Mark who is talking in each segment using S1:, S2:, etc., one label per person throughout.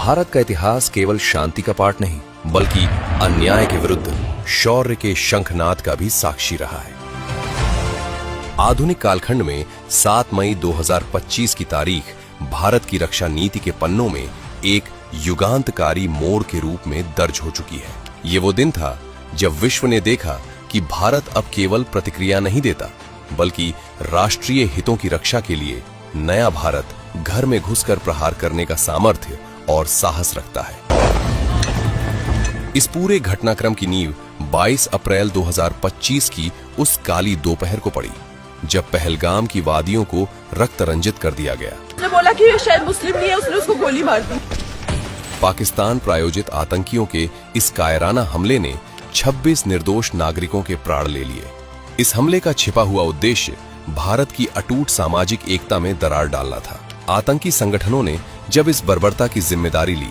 S1: भारत का इतिहास केवल शांति का पाठ नहीं, बल्कि अन्याय के विरुद्ध शौर्य के शंखनाद का भी साक्षी रहा है। आधुनिक कालखंड में 7 मई 2025 की तारीख भारत की रक्षा नीति के पन्नों में एक युगांतकारी मोड़ के रूप में दर्ज हो चुकी है। ये वो दिन था जब विश्व ने देखा कि भारत अब केवल प्रतिक्रिया नहीं देता, बल्कि राष्ट्रीय हितों की रक्षा के लिए नया भारत घर में घुसकर प्रहार करने का सामर्थ्य और साहस रखता है। इस पूरे घटनाक्रम की नींव 22 अप्रैल 2025 की उस काली दोपहर को पड़ी, जब पहलगाम की वादियों को रक्त रंजित कर दिया गया।
S2: उसने बोला कि ये शायद मुस्लिम नहीं है, उसने उसको गोली मार दी।
S1: पाकिस्तान प्रायोजित आतंकियों के इस कायराना हमले ने 26 निर्दोष नागरिकों के प्राण ले लिए। इस हमले का छिपा हुआ उद्देश्य भारत की अटूट सामाजिक एकता में दरार डालना था। आतंकी संगठनों ने जब इस बर्बरता की जिम्मेदारी ली,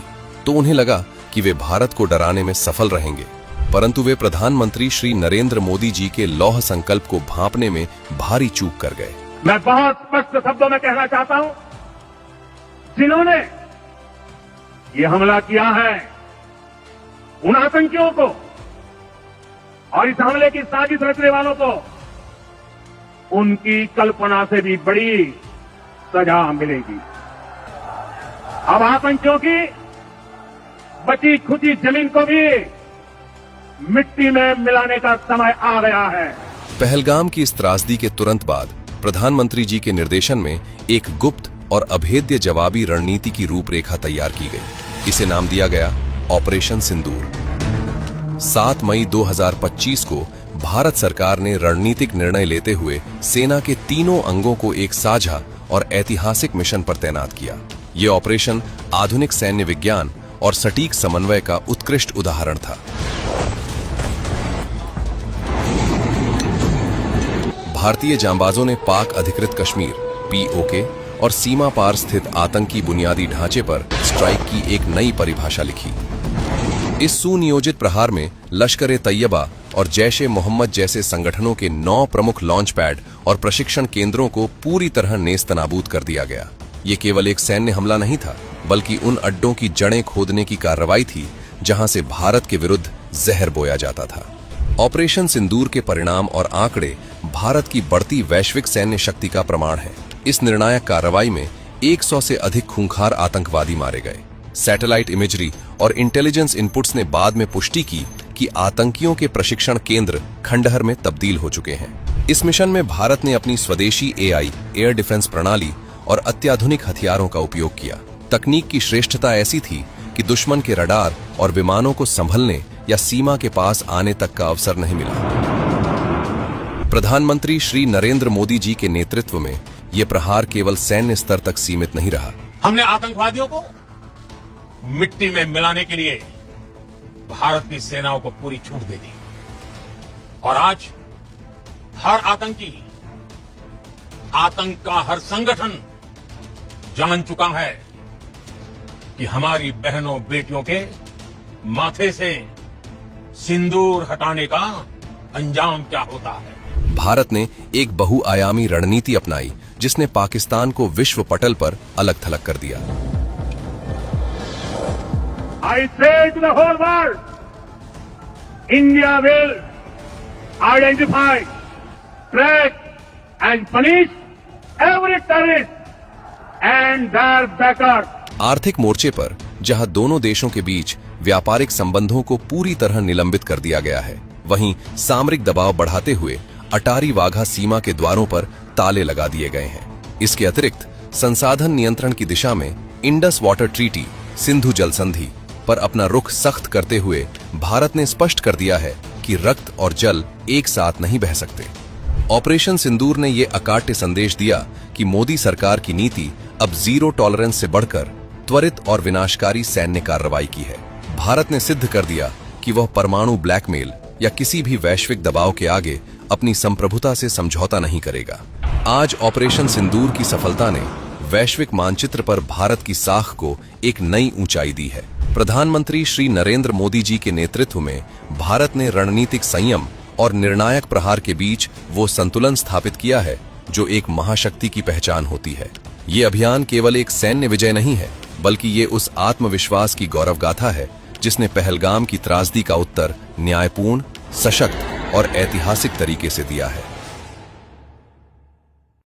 S1: तो उन्हें लगा कि वे भारत को डराने में सफल रहेंगे, परंतु वे प्रधानमंत्री श्री नरेंद्र मोदी जी के लौह संकल्प को भांपने में भारी चूक कर गए।
S3: मैं बहुत स्पष्ट शब्दों में कहना चाहता हूं, जिन्होंने ये हमला किया है, उन आतंकियों को और इस हमले की साजिश रचने वालों को उनकी कल्पना से भी बड़ी सजा मिलेगी। अब आतंकियों की बची खुची जमीन को भी मिट्टी में मिलाने का समय आ गया है।
S1: पहलगाम की इस त्रासदी के तुरंत बाद प्रधानमंत्री जी के निर्देशन में एक गुप्त और अभेद्य जवाबी रणनीति की रूपरेखा तैयार की गई। इसे नाम दिया गया ऑपरेशन सिंदूर। 7 मई 2025 को भारत सरकार ने रणनीतिक निर्णय लेते हुए सेना के तीनों अंगों को एक साझा और ऐतिहासिक मिशन पर तैनात किया। ये ऑपरेशन आधुनिक सैन्य विज्ञान और सटीक समन्वय का उत्कृष्ट उदाहरण था। भारतीय जांबाजों ने पाक अधिकृत कश्मीर (POK) और सीमा पार स्थित आतंकी बुनियादी ढांचे पर स्ट्राइक की एक नई परिभाषा लिखी। इस सुनियोजित प्रहार में लश्कर-ए-तैयबा और जैश-ए-मोहम्मद जैसे संगठनों के 9 प्रमुख लॉन्च पैड और प्रशिक्षण केंद्रों को पूरी तरह नेस्तनाबूद कर दिया गया। ये केवल एक सैन्य हमला नहीं था, बल्कि उन अड्डों की जड़ें खोदने की कार्रवाई थी जहां से भारत के विरुद्ध जहर बोया जाता था। ऑपरेशन सिंदूर के परिणाम और आंकड़े भारत की बढ़ती वैश्विक सैन्य शक्ति का प्रमाण है। इस निर्णायक कार्रवाई में 100 से अधिक खूंखार आतंकवादी मारे गए। सैटेलाइट इमेजरी और इंटेलिजेंस इनपुट्स ने बाद में पुष्टि की कि आतंकियों के प्रशिक्षण केंद्र खंडहर में तब्दील हो चुके हैं। इस मिशन में भारत ने अपनी स्वदेशी AI एयर डिफेंस प्रणाली और अत्याधुनिक हथियारों का उपयोग किया। तकनीक की श्रेष्ठता ऐसी थी कि दुश्मन के रडार और विमानों को संभलने या सीमा के पास आने तक का अवसर नहीं मिला। प्रधानमंत्री श्री नरेंद्र मोदी जी के नेतृत्व में यह प्रहार केवल सैन्य स्तर तक सीमित नहीं रहा।
S3: हमने आतंकवादियों को मिट्टी में मिलाने के लिए भारत की सेनाओं को पूरी छूट दे दी, और आज हर आतंकी, आतंक का हर संगठन जान चुका है कि हमारी बहनों बेटियों के माथे से सिंदूर हटाने का अंजाम क्या होता है।
S1: भारत ने एक बहुआयामी रणनीति अपनाई, जिसने पाकिस्तान को विश्व पटल पर अलग थलग कर दिया।
S3: I say to the whole world, India will identify, track and punish every terrorist and their backers.
S1: आर्थिक मोर्चे पर जहां दोनों देशों के बीच व्यापारिक संबंधों को पूरी तरह निलंबित कर दिया गया है, वहीं सामरिक दबाव बढ़ाते हुए अटारी वाघा सीमा के द्वारों पर ताले लगा दिए गए हैं। इसके अतिरिक्त संसाधन नियंत्रण की दिशा में इंडस वाटर ट्रीटी, सिंधु जल संधि पर अपना रुख सख्त करते हुए भारत ने स्पष्ट कर दिया है कि रक्त और जल एक साथ नहीं बह सकते। ऑपरेशन सिंदूर ने यह अकाट्य संदेश दिया कि मोदी सरकार की नीति अब जीरो टॉलरेंस से बढ़कर त्वरित और विनाशकारी सैन्य कार्रवाई की है। भारत ने सिद्ध कर दिया कि वह परमाणु ब्लैकमेल या किसी भी वैश्विक दबाव के आगे अपनी संप्रभुता से समझौता नहीं करेगा। आज ऑपरेशन सिंदूर की सफलता ने वैश्विक मानचित्र पर भारत की साख को एक नई ऊंचाई दी है। प्रधानमंत्री श्री नरेंद्र मोदी जी के नेतृत्व में भारत ने रणनीतिक संयम और निर्णायक प्रहार के बीच वो संतुलन स्थापित किया है जो एक महाशक्ति की पहचान होती है। ये अभियान केवल एक सैन्य विजय नहीं है, बल्कि ये उस आत्मविश्वास की गौरव गाथा है जिसने पहलगाम की त्रासदी का उत्तर न्यायपूर्ण, सशक्त और ऐतिहासिक तरीके से दिया है।